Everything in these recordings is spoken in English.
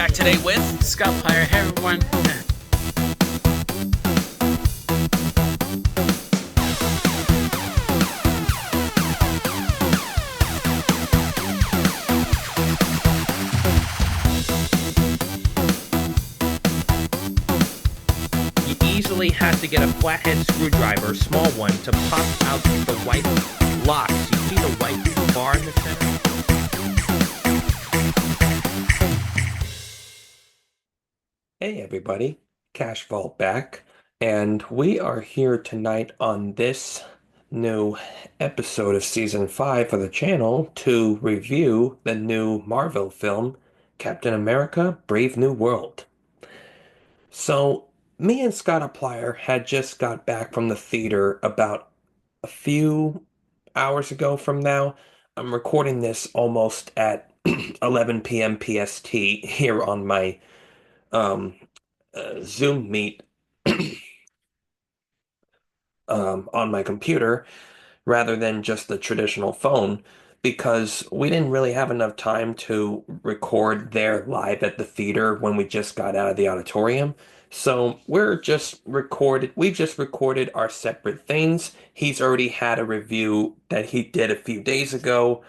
back today with Scottiplier, hey everyone. you easily had to get a flathead screwdriver, small one, to pop out the white locks. You see the white bar in the center? Hey everybody, Cash Vault back, and we are here tonight on this new episode of Season 5 for the channel to review the new Marvel film, Captain America: Brave New World. So, me and Scottiplier had just got back from the theater about a few hours ago from now. I'm recording this almost at 11 p.m. PST here on my um, Zoom meet on my computer rather than just the traditional phone because we didn't really have enough time to record there live at the theater when we just got out of the auditorium. So we've just recorded our separate things. He's already had a review that he did a few days ago.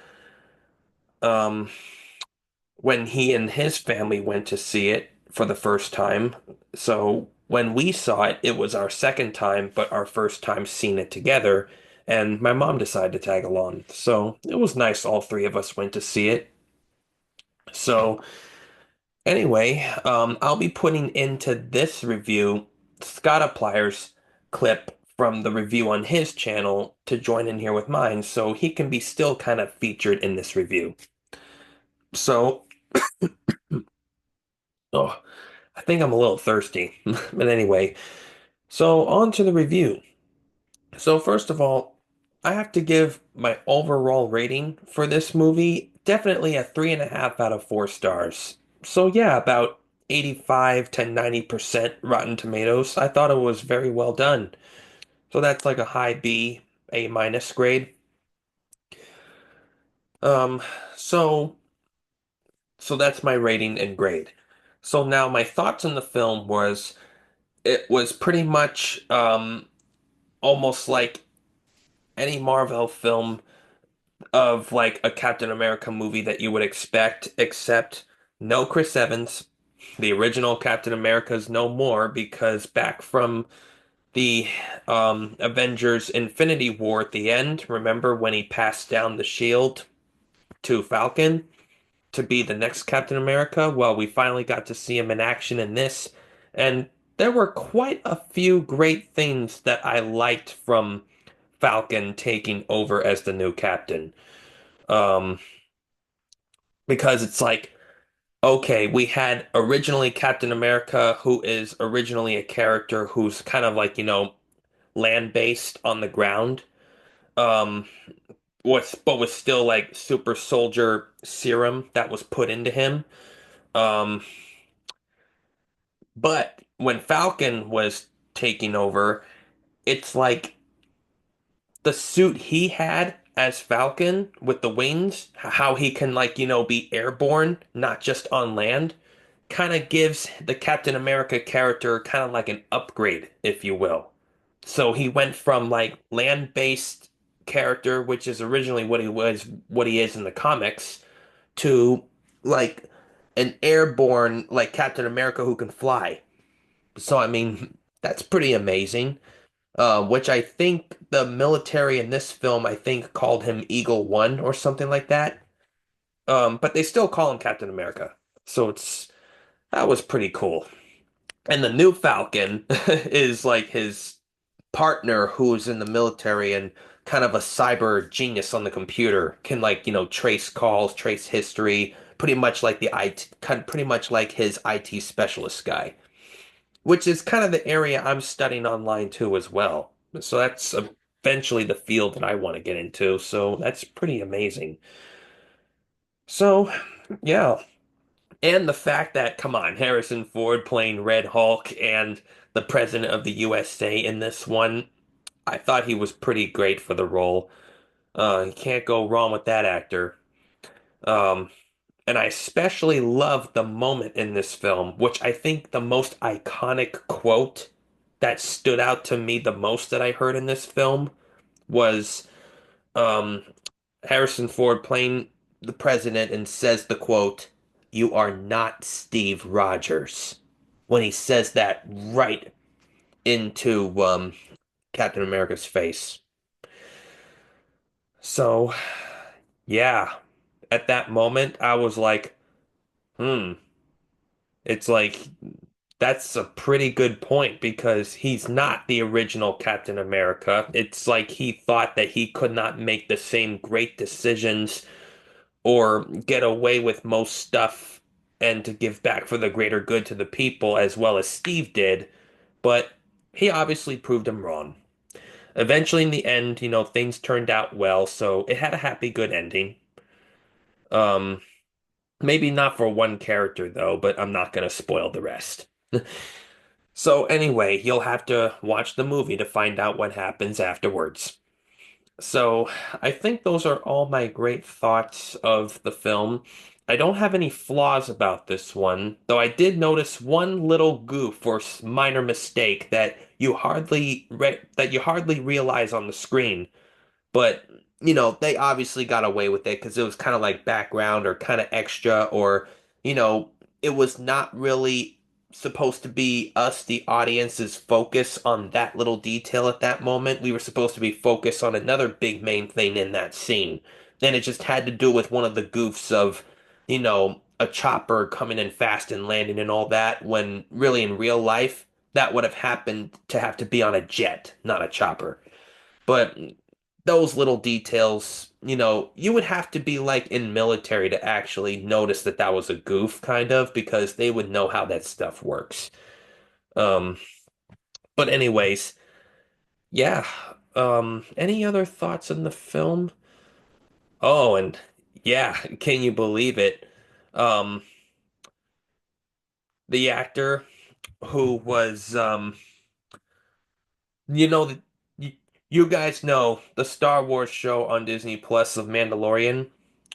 Um, when he and his family went to see it for the first time. So when we saw it, it was our second time, but our first time seeing it together. And my mom decided to tag along. So it was nice all three of us went to see it. So anyway, I'll be putting into this review Scottiplier's clip from the review on his channel to join in here with mine so he can be still kind of featured in this review. So, oh, I think I'm a little thirsty. But anyway, so on to the review. So first of all, I have to give my overall rating for this movie definitely a 3.5 out of 4 stars. So yeah, about 85 to 90% Rotten Tomatoes. I thought it was very well done. So that's like a high B, A minus grade. Um, so so that's my rating and grade. So now my thoughts on the film was it was pretty much almost like any Marvel film of like a Captain America movie that you would expect, except no Chris Evans. The original Captain America's no more because back from the Avengers Infinity War at the end, remember when he passed down the shield to Falcon to be the next Captain America? Well, we finally got to see him in action in this, and there were quite a few great things that I liked from Falcon taking over as the new captain. Um, because it's like, okay, we had originally Captain America, who is originally a character who's kind of like, land-based on the ground. Um, but was still like super soldier serum that was put into him. Um, but when Falcon was taking over, it's like the suit he had as Falcon with the wings, how he can like, be airborne, not just on land, kind of gives the Captain America character kind of like an upgrade, if you will. So he went from like land-based character, which is originally what he is in the comics, to like an airborne like Captain America who can fly. So I mean, that's pretty amazing. Which I think the military in this film, I think, called him Eagle One or something like that. But they still call him Captain America. So that was pretty cool. And the new Falcon is like his partner who's in the military and kind of a cyber genius on the computer, can like, trace calls, trace history, pretty much like the IT, pretty much like his IT specialist guy, which is kind of the area I'm studying online too as well. So that's eventually the field that I want to get into. So that's pretty amazing. So, yeah. And the fact that, come on, Harrison Ford playing Red Hulk and the president of the USA in this one, I thought he was pretty great for the role. You can't go wrong with that actor. Um, And I especially love the moment in this film, which I think the most iconic quote that stood out to me the most that I heard in this film was um, Harrison Ford playing the president and says the quote, "You are not Steve Rogers." When he says that right into Captain America's face. So, yeah, at that moment, I was like, hmm, it's like that's a pretty good point because he's not the original Captain America. It's like he thought that he could not make the same great decisions or get away with most stuff and to give back for the greater good to the people as well as Steve did, but he obviously proved him wrong. Eventually, in the end, things turned out well, so it had a happy, good ending. Um, Maybe not for one character though, but I'm not gonna spoil the rest. So anyway, you'll have to watch the movie to find out what happens afterwards. So I think those are all my great thoughts of the film. I don't have any flaws about this one, though I did notice one little goof or minor mistake that you hardly realize on the screen. But, they obviously got away with it because it was kind of like background or kind of extra, or, you know, it was not really supposed to be us, the audience's focus on that little detail at that moment. We were supposed to be focused on another big main thing in that scene. And it just had to do with one of the goofs of, a chopper coming in fast and landing and all that, when really in real life, that would have happened to have to be on a jet, not a chopper. But those little details, you would have to be like in military to actually notice that that was a goof, kind of, because they would know how that stuff works. Um, but anyways, yeah. Any other thoughts on the film? Oh, and yeah, can you believe it? Um, the actor who was, you, you guys know the Star Wars show on Disney Plus of Mandalorian.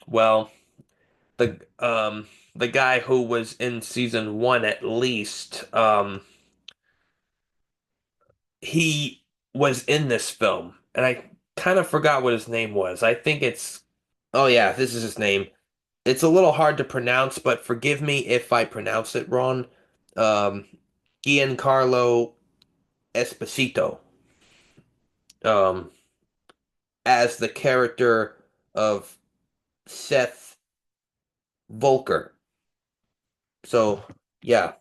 Well, the guy who was in season one at least, he was in this film, and I kind of forgot what his name was. I think it's oh yeah, this is his name. It's a little hard to pronounce, but forgive me if I pronounce it wrong. Um, Giancarlo Esposito, um, as the character of Seth Volker. So yeah,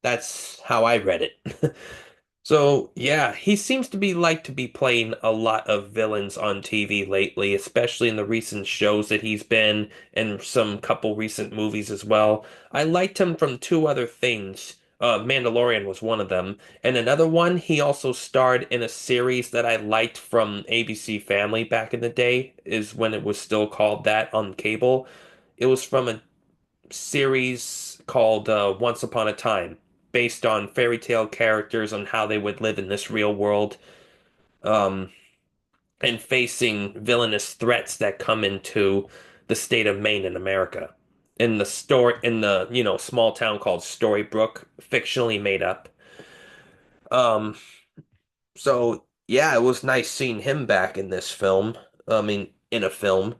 that's how I read it. So, yeah, he seems to be playing a lot of villains on TV lately, especially in the recent shows that he's been in some couple recent movies as well. I liked him from two other things. Mandalorian was one of them, and another one he also starred in a series that I liked from ABC Family back in the day, is when it was still called that on cable. It was from a series called Once Upon a Time, based on fairy tale characters on how they would live in this real world, um, and facing villainous threats that come into the state of Maine in America. In the, small town called Storybrooke, fictionally made up. Um, so yeah, it was nice seeing him back in this film. I mean, in a film.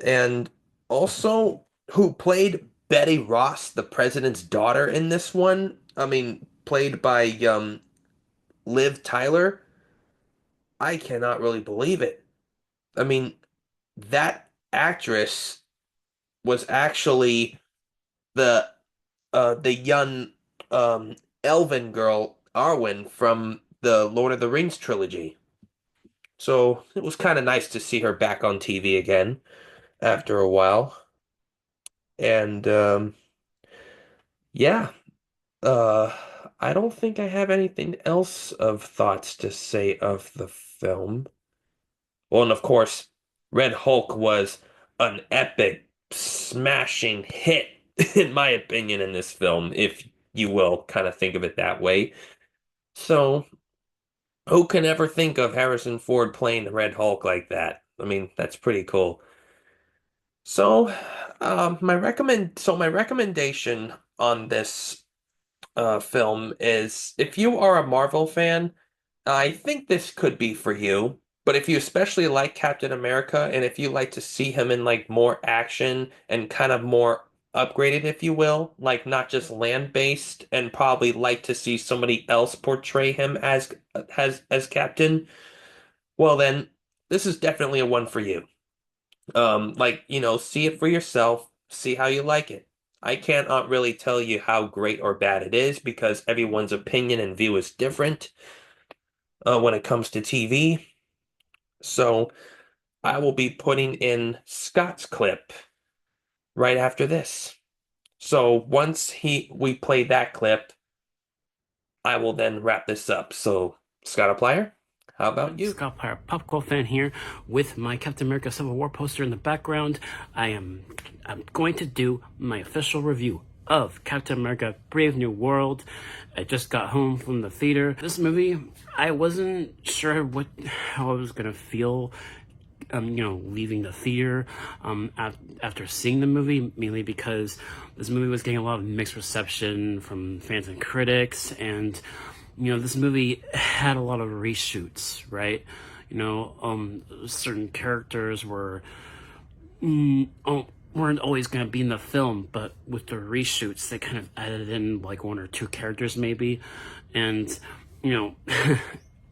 And also, who played Betty Ross, the president's daughter in this one? I mean, played by Liv Tyler. I cannot really believe it. I mean, that actress was actually the the young elven girl Arwen from the Lord of the Rings trilogy. So it was kind of nice to see her back on TV again after a while. And yeah, Uh, I don't think I have anything else of thoughts to say of the film. Well, and of course, Red Hulk was an epic, smashing hit, in my opinion, in this film, if you will kind of think of it that way. So, who can ever think of Harrison Ford playing the Red Hulk like that? I mean, that's pretty cool. So, my recommendation on this film is if you are a Marvel fan, I think this could be for you. But if you especially like Captain America and if you like to see him in like more action and kind of more upgraded, if you will, like not just land-based, and probably like to see somebody else portray him as Captain, well then this is definitely a one for you. See it for yourself, see how you like it. I can't really tell you how great or bad it is because everyone's opinion and view is different when it comes to TV. So I will be putting in Scott's clip right after this. So once he we play that clip, I will then wrap this up. So Scottiplier, how about you? Scottiplier PopcultFan here with my Captain America Civil War poster in the background. I'm going to do my official review of Captain America Brave New World. I just got home from the theater. This movie, I wasn't sure how I was gonna feel leaving the theater after seeing the movie, mainly because this movie was getting a lot of mixed reception from fans and critics, and this movie had a lot of reshoots, right? Certain characters weren't always going to be in the film, but with the reshoots, they kind of added in like one or two characters maybe, and you know,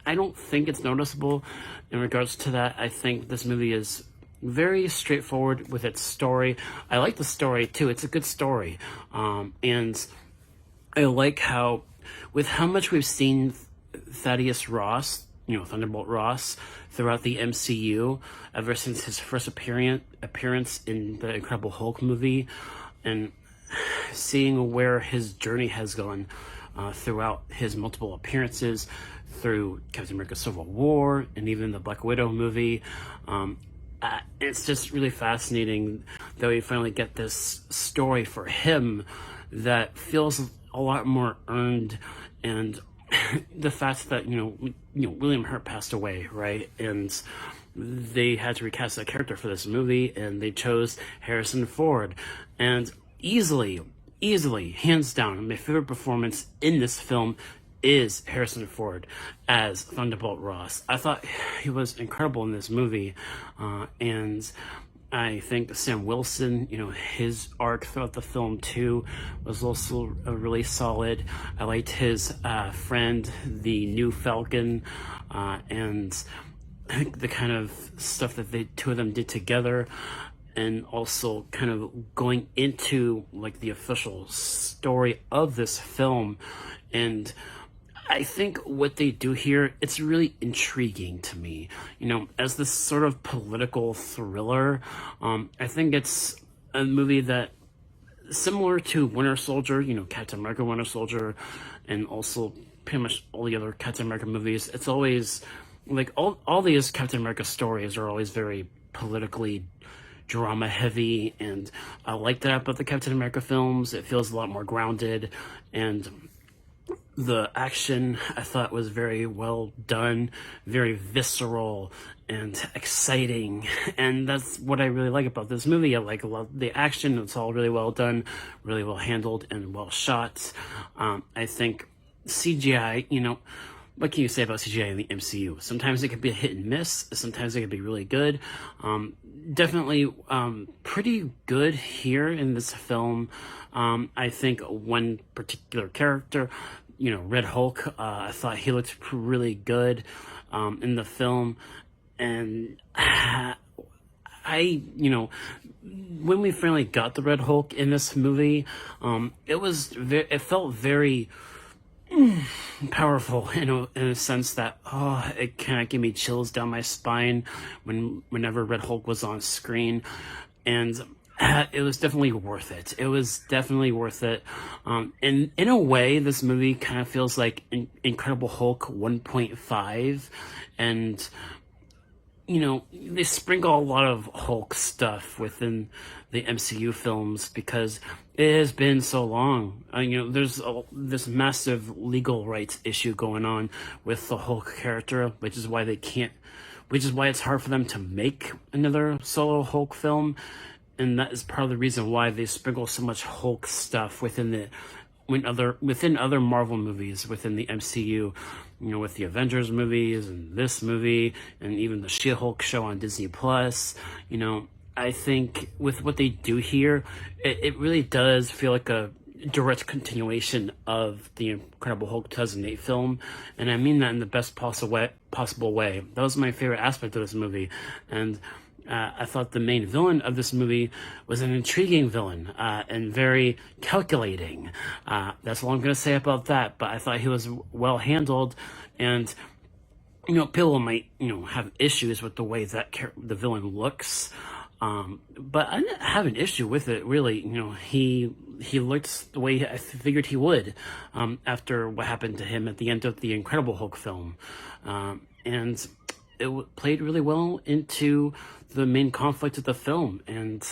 I don't think it's noticeable in regards to that. I think this movie is very straightforward with its story. I like the story too. It's a good story, and I like with how much we've seen Thaddeus Ross, Thunderbolt Ross, throughout the MCU, ever since his first appearance in the Incredible Hulk movie, and seeing where his journey has gone throughout his multiple appearances through Captain America Civil War and even the Black Widow movie. It's just really fascinating that we finally get this story for him that feels a lot more earned, and the fact that William Hurt passed away, right, and they had to recast that character for this movie, and they chose Harrison Ford, and easily, hands down, my favorite performance in this film is Harrison Ford as Thunderbolt Ross. I thought he was incredible in this movie, and I think Sam Wilson, his arc throughout the film too, was also really solid. I liked his friend, the new Falcon, and the kind of stuff that they two of them did together, and also kind of going into like the official story of this film. And I think what they do here, it's really intriguing to me. As this sort of political thriller, I think it's a movie that, similar to Winter Soldier, Captain America Winter Soldier, and also pretty much all the other Captain America movies, it's always, like, all these Captain America stories are always very politically drama heavy, and I like that about the Captain America films. It feels a lot more grounded, and the action I thought was very well done, very visceral and exciting, and that's what I really like about this movie. I like a lot of the action. It's all really well done, really well handled, and well shot. I think CGI, what can you say about CGI in the MCU? Sometimes it can be a hit and miss. Sometimes it can be really good. Definitely pretty good here in this film. I think one particular character, Red Hulk, I thought he looked really good in the film. And when we finally got the Red Hulk in this movie, it felt very powerful in a sense that it kind of gave me chills down my spine whenever Red Hulk was on screen, and it was definitely worth it. It was definitely worth it. And in a way, this movie kind of feels like Incredible Hulk 1.5, and they sprinkle a lot of Hulk stuff within the MCU films because it has been so long. There's this massive legal rights issue going on with the Hulk character, which is why it's hard for them to make another solo Hulk film. and that is part of the reason why they sprinkle so much Hulk stuff within other Marvel movies within the MCU, with the Avengers movies and this movie and even the She-Hulk show on Disney Plus. I think with what they do here, it really does feel like a direct continuation of the Incredible Hulk 2008 film, and I mean that in the best possible way. That was my favorite aspect of this movie, and I thought the main villain of this movie was an intriguing villain and very calculating. That's all I'm going to say about that, but I thought he was well handled, and people might have issues with the way that the villain looks. But I didn't have an issue with it, really. He looked the way I figured he would after what happened to him at the end of the Incredible Hulk film. And it played really well into the main conflict of the film. And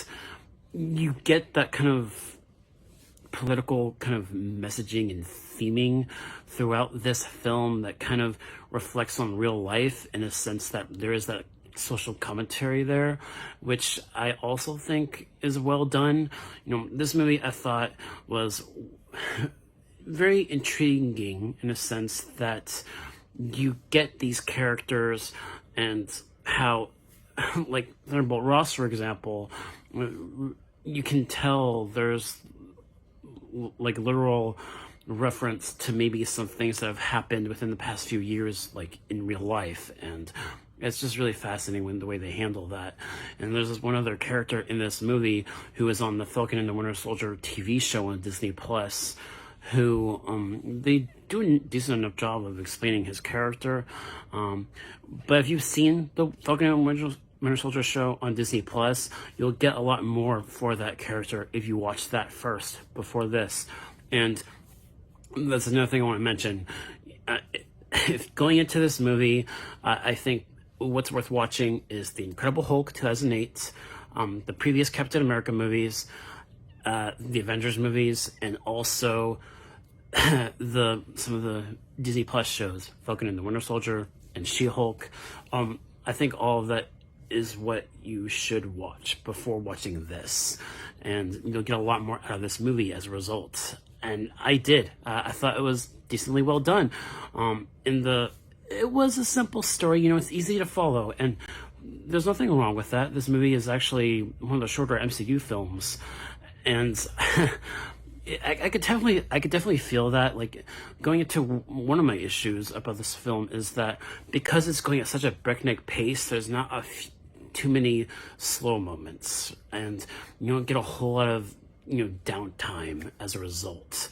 you get that kind of political kind of messaging and theming throughout this film that kind of reflects on real life, in a sense that there is that social commentary there, which I also think is well done. This movie I thought was very intriguing in a sense that you get these characters and how, like Thunderbolt Ross, for example, you can tell there's like literal reference to maybe some things that have happened within the past few years, like in real life, and it's just really fascinating the way they handle that. And there's this one other character in this movie who is on the Falcon and the Winter Soldier TV show on Disney Plus, who they do a decent enough job of explaining his character. But if you've seen the Falcon and Winter Soldier show on Disney Plus, you'll get a lot more for that character if you watch that first before this. And that's another thing I want to mention. If going into this movie, I think what's worth watching is the Incredible Hulk 2008, the previous Captain America movies, the Avengers movies, and also some of the Disney Plus shows, Falcon and the Winter Soldier and She-Hulk. I think all of that is what you should watch before watching this, and you'll get a lot more out of this movie as a result. And I did. I thought it was decently well done. It was a simple story, it's easy to follow, and there's nothing wrong with that. This movie is actually one of the shorter MCU films, and I could definitely feel that. Like, going into one of my issues about this film is that because it's going at such a breakneck pace, there's not too many slow moments, and you don't get a whole lot of downtime as a result.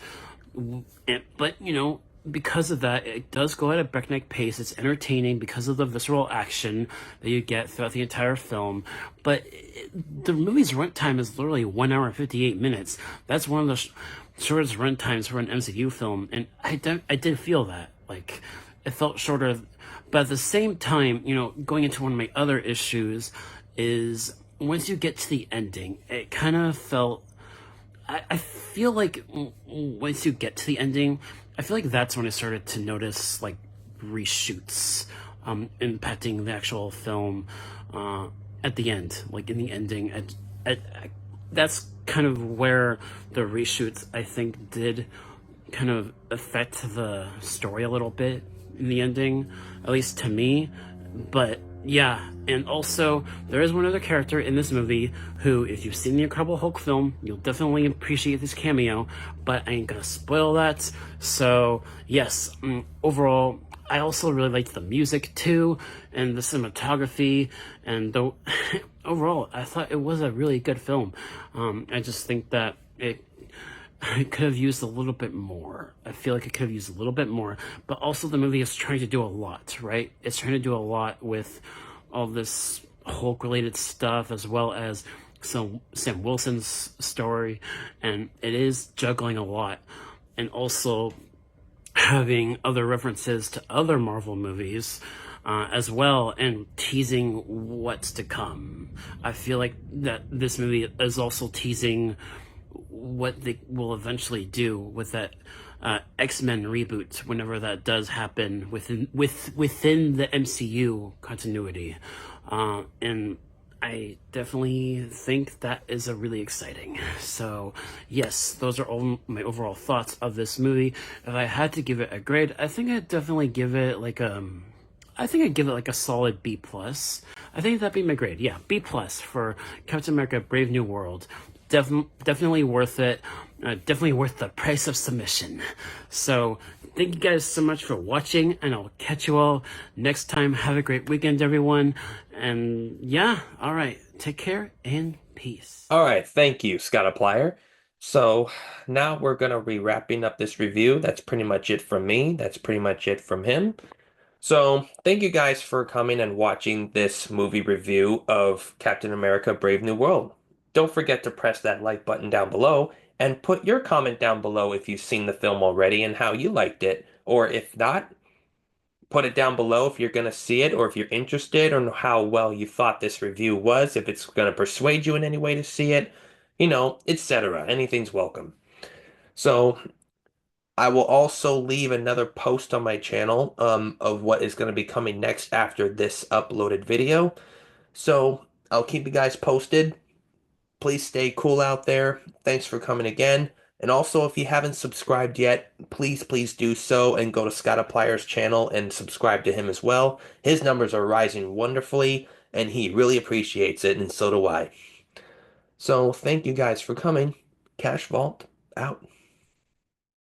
But because of that, it does go at a breakneck pace. It's entertaining because of the visceral action that you get throughout the entire film. But the movie's runtime is literally 1 hour and 58 minutes. That's one of the shortest runtimes for an MCU film, and I did feel that. Like, it felt shorter. But at the same time, going into one of my other issues is once you get to the ending, it kind of felt... I feel like once you get to the ending, I feel like that's when I started to notice like reshoots impacting the actual film at the end, like in the ending. That's kind of where the reshoots, I think, did kind of affect the story a little bit in the ending, at least to me. But yeah, and also there is one other character in this movie who, if you've seen the Incredible Hulk film, you'll definitely appreciate this cameo, but I ain't gonna spoil that. So yes, overall, I also really liked the music too, and the cinematography, and overall, I thought it was a really good film. I just think that I could have used a little bit more. I feel like it could have used a little bit more, but also the movie is trying to do a lot, right? It's trying to do a lot with all this Hulk-related stuff, as well as Sam Wilson's story, and it is juggling a lot, and also having other references to other Marvel movies as well, and teasing what's to come. I feel like that this movie is also teasing what they will eventually do with that X-Men reboot, whenever that does happen within the MCU continuity. And I definitely think that is a really exciting. So, yes, those are all my overall thoughts of this movie. If I had to give it a grade, I think I'd definitely give it like I think I'd give it like a solid B plus. I think that'd be my grade. Yeah, B plus for Captain America: Brave New World. Definitely worth it. Definitely worth the price of submission. So, thank you guys so much for watching, and I'll catch you all next time. Have a great weekend, everyone. And yeah, all right. Take care and peace. All right, thank you, Scottiplier. So now we're gonna be wrapping up this review. That's pretty much it from me. That's pretty much it from him. So thank you guys for coming and watching this movie review of Captain America: Brave New World. Don't forget to press that like button down below and put your comment down below if you've seen the film already and how you liked it. Or if not, put it down below if you're going to see it or if you're interested or how well you thought this review was, if it's going to persuade you in any way to see it, etc. Anything's welcome. So I will also leave another post on my channel of what is going to be coming next after this uploaded video. So I'll keep you guys posted. Please stay cool out there. Thanks for coming again. And also, if you haven't subscribed yet, please do so and go to Scottiplier's channel and subscribe to him as well. His numbers are rising wonderfully, and he really appreciates it, and so do I. So, thank you guys for coming. Cash Vault out.